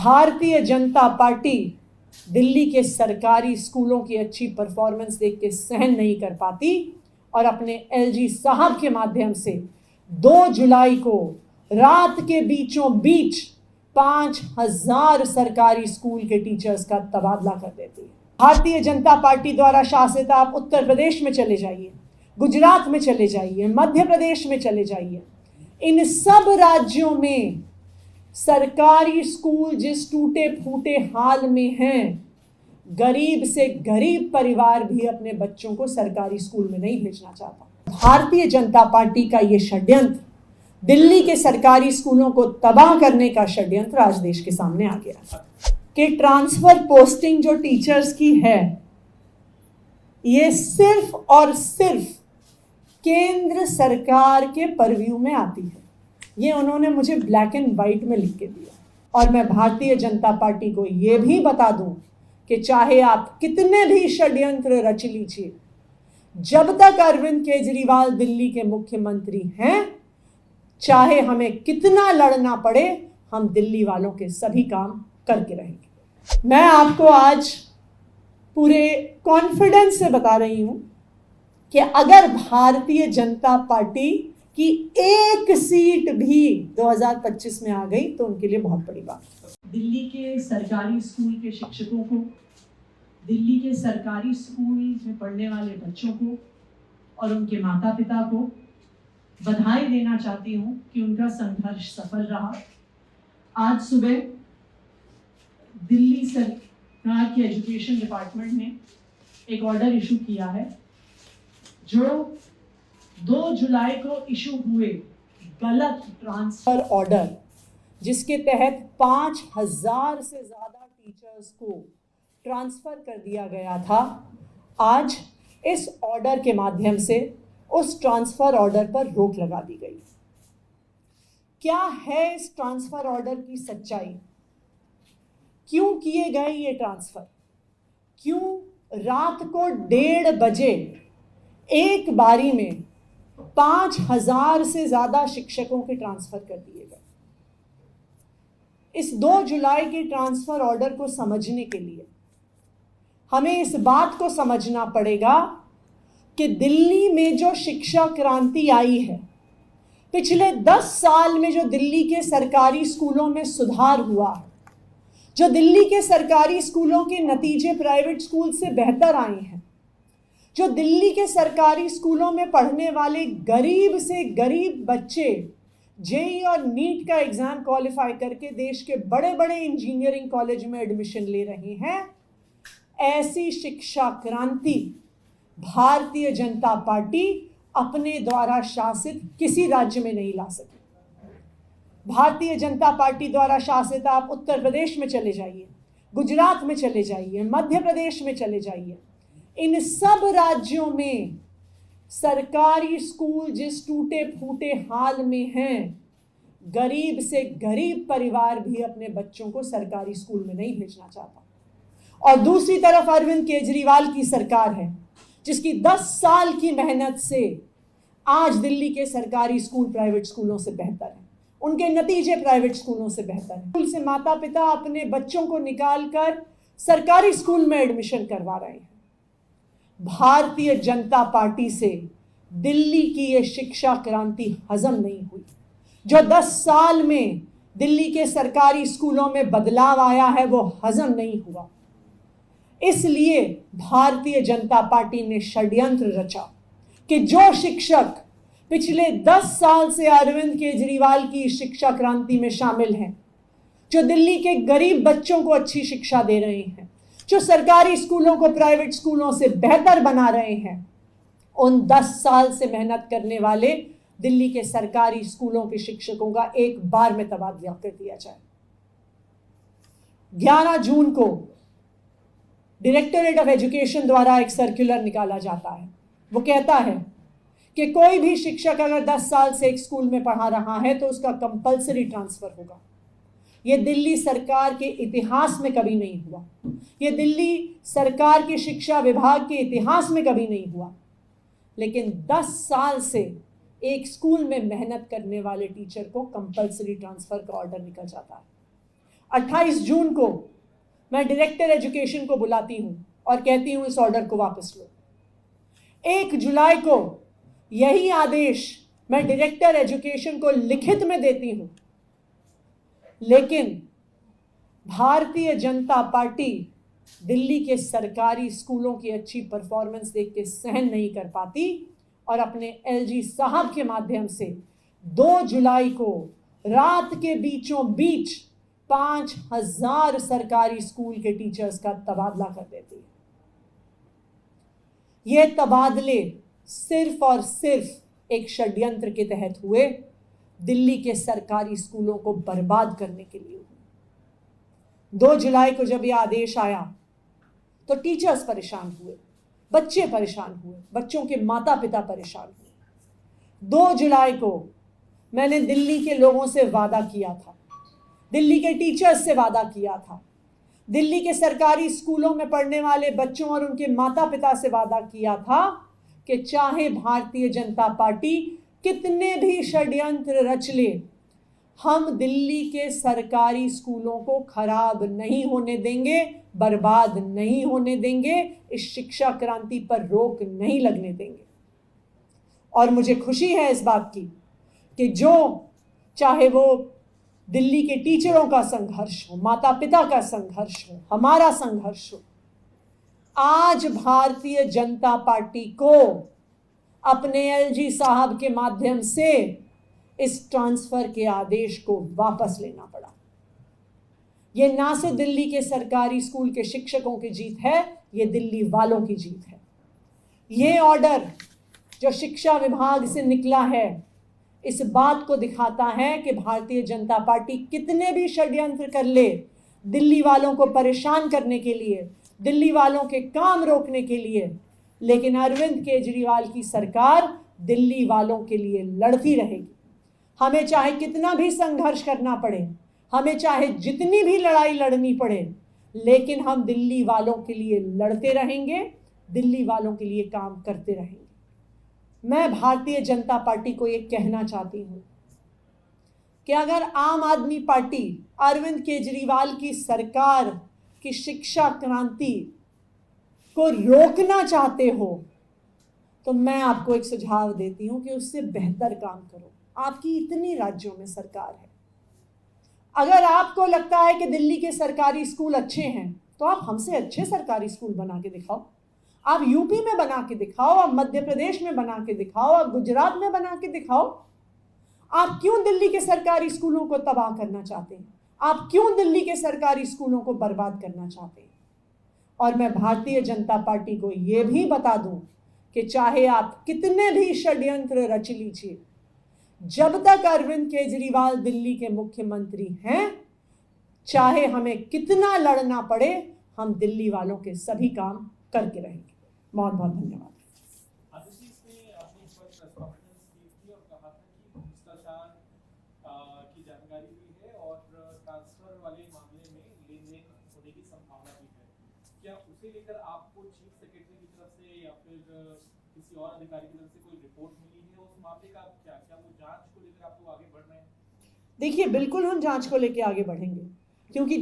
Bharatiya Janata party Delhi के सरकारी स्कूलों की अच्छी परफॉर्मेंस देख के सहन नहीं कर पाती और अपने एलजी साहब के माध्यम से 2 जुलाई को रात के बीचों बीच 5000 सरकारी स्कूल के टीचर्स का तबादला कर देती है। भारतीय जनता पार्टी द्वारा शासित आप उत्तर प्रदेश में चले जाइए, गुजरात में चले जाइए, मध्य प्रदेश में चले जाइए, इन सब राज्यों में सरकारी स्कूल जिस टूटे फूटे हाल में हैं, गरीब से गरीब परिवार भी अपने बच्चों को सरकारी स्कूल में नहीं भेजना चाहता। भारतीय जनता पार्टी का ये षड्यंत्र, दिल्ली के सरकारी स्कूलों को तबाह करने का षड्यंत्र आज देश के सामने आ गया कि ट्रांसफर पोस्टिंग जो टीचर्स की है, ये सिर्फ और सिर्फ केंद्र सरकार के परव्यू में आती है। ये उन्होंने मुझे ब्लैक एंड व्हाइट में लिख के दिया। और मैं भारतीय जनता पार्टी को ये भी बता दूं कि चाहे आप कितने भी षड्यंत्र रच लीजिए, जब तक अरविंद केजरीवाल दिल्ली के मुख्यमंत्री हैं, चाहे हमें कितना लड़ना पड़े, हम दिल्ली वालों के सभी काम करके रहेंगे। मैं आपको आज पूरे कॉन्फिडेंस से बता रही हूं कि अगर भारतीय जनता पार्टी की एक सीट भी 2025 में आ गई तो उनके लिए बहुत बड़ी बात है। दिल्ली के सरकारी स्कूल के शिक्षकों को, दिल्ली के सरकारी स्कूल में पढ़ने वाले बच्चों को और उनके माता पिता को बधाई देना चाहती हूँ कि उनका संघर्ष सफल रहा। आज सुबह दिल्ली सरकार के एजुकेशन डिपार्टमेंट ने एक ऑर्डर इशू किया है जो 2 जुलाई को इशू हुए गलत ट्रांसफर ऑर्डर, जिसके तहत 5000 से ज़्यादा टीचर्स को ट्रांसफ़र कर दिया गया था। आज इस ऑर्डर के माध्यम से उस ट्रांसफ़र ऑर्डर पर रोक लगा दी गई। क्या है इस ट्रांसफ़र ऑर्डर की सच्चाई? क्यों किए गए ये ट्रांसफ़र? क्यों रात को 1:30 बजे एक बारी में 5000 से ज़्यादा शिक्षकों के ट्रांसफ़र कर दिए गए? इस 2 जुलाई के ट्रांसफ़र ऑर्डर को समझने के लिए हमें इस बात को समझना पड़ेगा कि दिल्ली में जो शिक्षा क्रांति आई है, पिछले 10 साल में जो दिल्ली के सरकारी स्कूलों में सुधार हुआ है, जो दिल्ली के सरकारी स्कूलों के नतीजे प्राइवेट स्कूल से बेहतर आए हैं, जो दिल्ली के सरकारी स्कूलों में पढ़ने वाले गरीब से गरीब बच्चे जेईई और नीट का एग्जाम क्वालिफाई करके देश के बड़े बड़े इंजीनियरिंग कॉलेज में एडमिशन ले रहे हैं, ऐसी शिक्षा क्रांति भारतीय जनता पार्टी अपने द्वारा शासित किसी राज्य में नहीं ला सकी। भारतीय जनता पार्टी द्वारा शासित आप उत्तर प्रदेश में चले जाइए, गुजरात में चले जाइए, मध्य प्रदेश में चले जाइए, इन सब राज्यों में सरकारी स्कूल जिस टूटे फूटे हाल में हैं, गरीब से गरीब परिवार भी अपने बच्चों को सरकारी स्कूल में नहीं भेजना चाहता। और दूसरी तरफ अरविंद केजरीवाल की सरकार है, जिसकी 10 साल की मेहनत से आज दिल्ली के सरकारी स्कूल प्राइवेट स्कूलों से बेहतर हैं, उनके नतीजे प्राइवेट स्कूलों से बेहतर हैं। स्कूल से माता पिता अपने बच्चों को निकालकर सरकारी स्कूल में एडमिशन करवा रहे हैं। भारतीय जनता पार्टी से दिल्ली की ये शिक्षा क्रांति हजम नहीं हुई। जो 10 साल में दिल्ली के सरकारी स्कूलों में बदलाव आया है वो हजम नहीं हुआ। इसलिए भारतीय जनता पार्टी ने षड्यंत्र रचा कि जो शिक्षक पिछले 10 साल से अरविंद केजरीवाल की शिक्षा क्रांति में शामिल हैं, जो दिल्ली के गरीब बच्चों को अच्छी शिक्षा दे रहे हैं, जो सरकारी स्कूलों को प्राइवेट स्कूलों से बेहतर बना रहे हैं, उन 10 साल से मेहनत करने वाले दिल्ली के सरकारी स्कूलों के शिक्षकों का एक बार में तबादला कर दिया जाए। 11 जून को डायरेक्टरेट ऑफ एजुकेशन द्वारा एक सर्कुलर निकाला जाता है। वो कहता है कि कोई भी शिक्षक अगर 10 साल से एक स्कूल में पढ़ा रहा है तो उसका कंपल्सरी ट्रांसफ़र होगा। ये दिल्ली सरकार के इतिहास में कभी नहीं हुआ। ये दिल्ली सरकार के शिक्षा विभाग के इतिहास में कभी नहीं हुआ। लेकिन 10 साल से एक स्कूल में मेहनत करने वाले टीचर को कंपल्सरी ट्रांसफ़र का ऑर्डर निकल जाता है। 28 जून को मैं डायरेक्टर एजुकेशन को बुलाती हूं और कहती हूं इस ऑर्डर को वापस लो। 1 जुलाई को यही आदेश मैं डायरेक्टर एजुकेशन को लिखित में देती हूं, लेकिन भारतीय जनता पार्टी दिल्ली के सरकारी स्कूलों की अच्छी परफॉर्मेंस देख के सहन नहीं कर पाती और अपने एलजी साहब के माध्यम से 2 जुलाई को रात के बीचों बीच 5000 सरकारी स्कूल के टीचर्स का तबादला कर देती है। ये तबादले सिर्फ और सिर्फ एक षड्यंत्र के तहत हुए, दिल्ली के सरकारी स्कूलों को बर्बाद करने के लिए हुए। 2 जुलाई को जब यह आदेश आया तो टीचर्स परेशान हुए, बच्चे परेशान हुए, बच्चों के माता पिता परेशान हुए। 2 जुलाई को मैंने दिल्ली के लोगों से वादा किया था, दिल्ली के टीचर्स से वादा किया था, दिल्ली के सरकारी स्कूलों में पढ़ने वाले बच्चों और उनके माता पिता से वादा किया था कि चाहे भारतीय जनता पार्टी कितने भी षड्यंत्र रच ले, हम दिल्ली के सरकारी स्कूलों को खराब नहीं होने देंगे, बर्बाद नहीं होने देंगे, इस शिक्षा क्रांति पर रोक नहीं लगने देंगे। और मुझे खुशी है इस बात की कि जो चाहे वो दिल्ली के टीचरों का संघर्ष हो, माता पिता का संघर्ष हो, हमारा संघर्ष हो, आज भारतीय जनता पार्टी को अपने एलजी साहब के माध्यम से इस ट्रांसफर के आदेश को वापस लेना पड़ा। यह ना सिर्फ दिल्ली के सरकारी स्कूल के शिक्षकों की जीत है, यह दिल्ली वालों की जीत है। यह ऑर्डर जो शिक्षा विभाग से निकला है, इस बात को दिखाता है कि भारतीय जनता पार्टी कितने भी षड्यंत्र कर ले दिल्ली वालों को परेशान करने के लिए, दिल्ली वालों के काम रोकने के लिए, लेकिन अरविंद केजरीवाल की सरकार दिल्ली वालों के लिए लड़ती रहेगी। हमें चाहे कितना भी संघर्ष करना पड़े, हमें चाहे जितनी भी लड़ाई लड़नी पड़े, लेकिन हम दिल्ली वालों के लिए लड़ते रहेंगे, दिल्ली वालों के लिए काम करते रहेंगे। मैं भारतीय जनता पार्टी को ये कहना चाहती हूं कि अगर आम आदमी पार्टी अरविंद केजरीवाल की सरकार की शिक्षा क्रांति को रोकना चाहते हो, तो मैं आपको एक सुझाव देती हूं कि उससे बेहतर काम करो। आपकी इतनी राज्यों में सरकार है, अगर आपको लगता है कि दिल्ली के सरकारी स्कूल अच्छे हैं, तो आप हमसे अच्छे सरकारी स्कूल बना के दिखाओ। आप यूपी में बना के दिखाओ, आप मध्य प्रदेश में बना के दिखाओ, आप गुजरात में बना के दिखाओ। आप क्यों दिल्ली के सरकारी स्कूलों को तबाह करना चाहते हैं? आप क्यों दिल्ली के सरकारी स्कूलों को बर्बाद करना चाहते हैं? और मैं भारतीय जनता पार्टी को यह भी बता दूं कि चाहे आप कितने भी षड्यंत्र रच लीजिए, जब तक अरविंद केजरीवाल दिल्ली के मुख्यमंत्री हैं, चाहे हमें कितना लड़ना पड़े, हम दिल्ली वालों के सभी काम करके रहेंगे। बहुत बहुत धन्यवाद। की जानकारी भी है और ट्रांसफर वाले मामले में लेन-देन होने की संभावना भी है। क्या उसे लेकर आपको चीफ सेक्रेटरी की तरफ से या फिर किसी और अधिकारी की तरफ से कोई रिपोर्ट मिली है उस मामले का? क्या वो जांच को लेकर आप लोग आगे बढ़ रहे हैं? देखिए, बिल्कुल हम जांच को लेकर आगे बढ़ेंगे, क्योंकि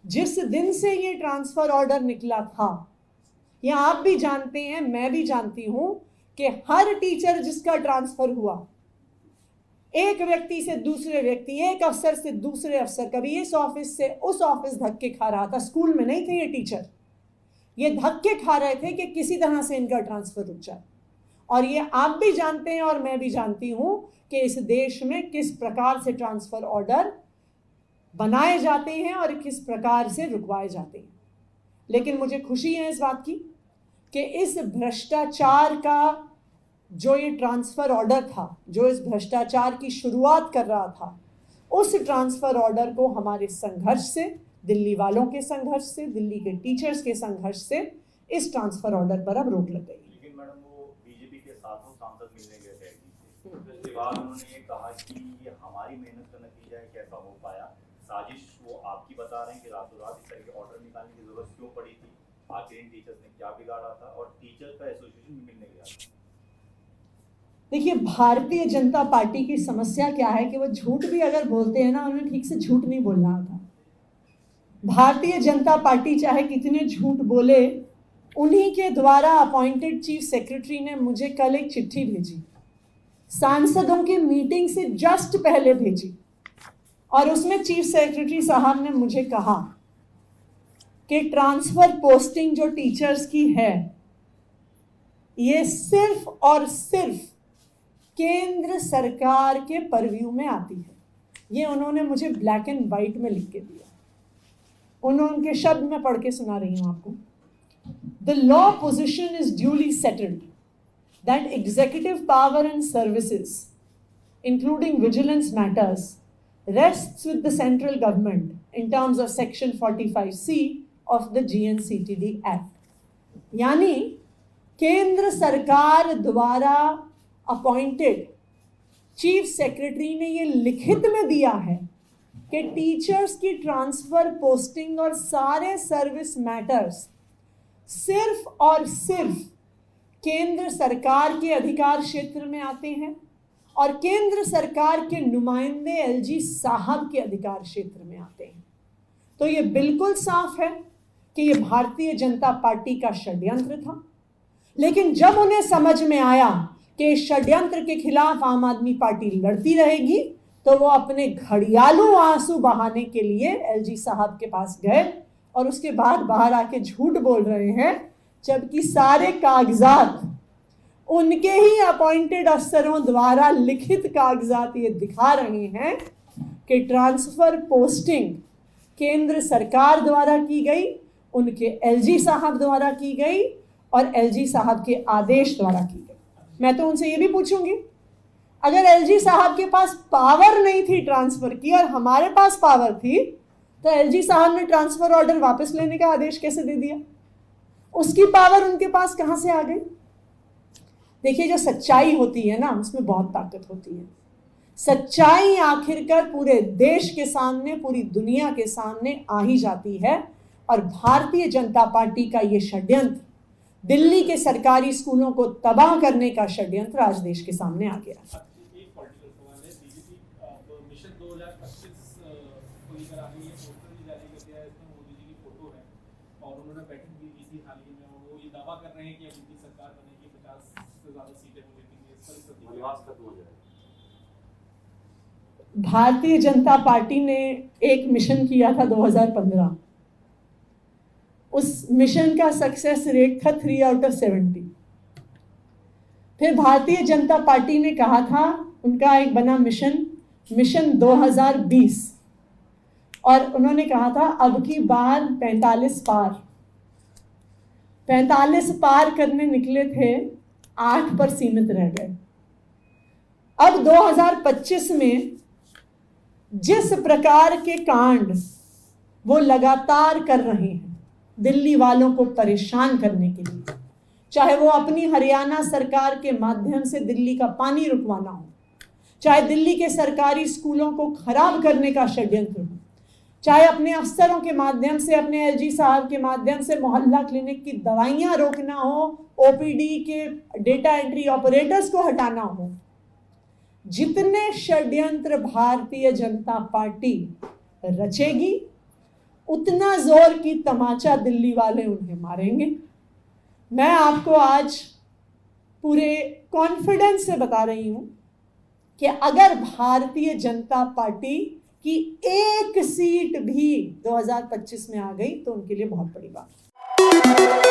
जिस दिन से ये ट्रांसफर ऑर्डर निकला था, ये आप भी जानते हैं, मैं भी जानती हूं कि हर टीचर जिसका ट्रांसफर हुआ, एक व्यक्ति से दूसरे व्यक्ति, एक अफसर से दूसरे अफसर, कभी इस ऑफिस से उस ऑफिस धक्के खा रहा था। स्कूल में नहीं थे ये टीचर, ये धक्के खा रहे थे कि किसी तरह से इनका ट्रांसफर रुक जाए। और ये आप भी जानते हैं और मैं भी जानती हूं कि इस देश में किस प्रकार से ट्रांसफर ऑर्डर बनाए जाते हैं और किस प्रकार से रुकवाए जाते हैं। लेकिन मुझे खुशी है इस बात की कि इस भ्रष्टाचार का जो ये ट्रांसफर ऑर्डर था, जो इस भ्रष्टाचार की शुरुआत कर रहा था, उस ट्रांसफर ऑर्डर को हमारे संघर्ष से, दिल्ली वालों के संघर्ष से, दिल्ली के टीचर्स के संघर्ष से इस ट्रांसफर ऑर्डर पर अब रोक लग गई। लेकिन मैडम, वो बीजेपी के साथों सांसद मिलने गए थे उसके बाद उन्होंने ये कहा कि ये हमारी मेहनत का नतीजा है, कैसा हो पाया। साजिश वो आपकी बता रहे हैं कि रातों रात इस तरह के ऑर्डर निकालने की जरूरत क्यों पड़ी थी, आखिर इन टीचर्स ने क्या बिगाड़ा था, और टीचर्स का एसोसिएशन भी मिलने गया था। देखिए, भारतीय जनता पार्टी की समस्या क्या है कि वो झूठ भी अगर बोलते हैं ना, उन्हें ठीक से झूठ नहीं बोलना आता। भारतीय जनता पार्टी चाहे कितने झूठ बोले, उन्हीं के द्वारा अपॉइंटेड चीफ सेक्रेटरी ने मुझे कल एक चिट्ठी भेजी, सांसदों की मीटिंग से जस्ट पहले भेजी, और उसमें चीफ सेक्रेटरी साहब ने मुझे कहा कि ट्रांसफर पोस्टिंग जो टीचर्स की है, ये सिर्फ और सिर्फ केंद्र सरकार के परव्यू में आती है। ये उन्होंने मुझे ब्लैक एंड व्हाइट में लिख के दिया। उनके शब्द में पढ़ के सुना रही हूं आपको। The law position is duly settled that executive power and services including vigilance matters rests with the central government in terms of section 45C of the GNCTD Act. यानी केंद्र सरकार द्वारा अपॉइंटेड चीफ सेक्रेटरी ने ये लिखित में दिया है कि टीचर्स की ट्रांसफर पोस्टिंग और सारे सर्विस मैटर्स सिर्फ और सिर्फ केंद्र सरकार के अधिकार क्षेत्र में आते हैं और केंद्र सरकार के नुमाइंदे एलजी साहब के अधिकार क्षेत्र में आते हैं। तो ये बिल्कुल साफ है कि ये भारतीय जनता पार्टी का षड्यंत्र था। लेकिन जब उन्हें समझ में आया कि षड्यंत्र के खिलाफ आम आदमी पार्टी लड़ती रहेगी, तो वो अपने घड़ियालू आंसू बहाने के लिए एलजी साहब के पास गए और उसके बाद बाहर आके झूठ बोल रहे हैं, जबकि सारे कागजात उनके ही अपॉइंटेड अफसरों द्वारा लिखित कागजात ये दिखा रहे हैं कि ट्रांसफर पोस्टिंग केंद्र सरकार द्वारा की गई, उनके एलजी साहब द्वारा की गई और एलजी साहब के आदेश द्वारा की गई। मैं तो उनसे ये भी पूछूंगी, अगर एलजी साहब के पास पावर नहीं थी ट्रांसफर की और हमारे पास पावर थी, तो एलजी साहब ने ट्रांसफर ऑर्डर वापस लेने का आदेश कैसे दे दिया? उसकी पावर उनके पास कहां से आ गई? देखिए, जो सच्चाई होती है ना, उसमें बहुत ताकत होती है। सच्चाई आखिरकार पूरे देश के सामने, पूरी दुनिया के सामने आ ही जाती है। और भारतीय जनता पार्टी का ये षड्यंत्र, दिल्ली के सरकारी स्कूलों को तबाह करने का षड्यंत्र, आज देश के सामने आ गया। एक पॉलिटिकल सवाल है, बीजेपी मिशन 2025 को लेकर आगे ये पोस्टर भी जारी कर दिया है, इसमें मोदी जी की फोटो है और उन्होंने बैठक भी की थी हाल ही में, और वो ये दावा कर रहे हैं कि अब उनकी सरकार बनेगी, 50 से ज्यादा सीटें वो जीतेंगे। इस पर विश्वास खत्म हो जाएगा। भारतीय जनता पार्टी ने एक मिशन किया था 2015, उस मिशन का सक्सेस रेट था 3 आउट ऑफ 70। फिर भारतीय जनता पार्टी ने कहा था, उनका एक बना मिशन 2020, और उन्होंने कहा था अब की बार 45 पार करने निकले थे, 8 पर सीमित रह गए। अब 2025 में जिस प्रकार के कांड वो लगातार कर रहे हैं दिल्ली वालों को परेशान करने के लिए, चाहे वो अपनी हरियाणा सरकार के माध्यम से दिल्ली का पानी रुकवाना हो, चाहे दिल्ली के सरकारी स्कूलों को खराब करने का षड्यंत्र हो, चाहे अपने अफसरों के माध्यम से, अपने एलजी साहब के माध्यम से मोहल्ला क्लिनिक की दवाइयां रोकना हो, ओपीडी के डेटा एंट्री ऑपरेटर्स को हटाना हो, जितने षड्यंत्र भारतीय जनता पार्टी रचेगी, उतना जोर की तमाचा दिल्ली वाले उन्हें मारेंगे। मैं आपको आज पूरे कॉन्फिडेंस से बता रही हूं कि अगर भारतीय जनता पार्टी की एक सीट भी 2025 में आ गई तो उनके लिए बहुत बड़ी बात है।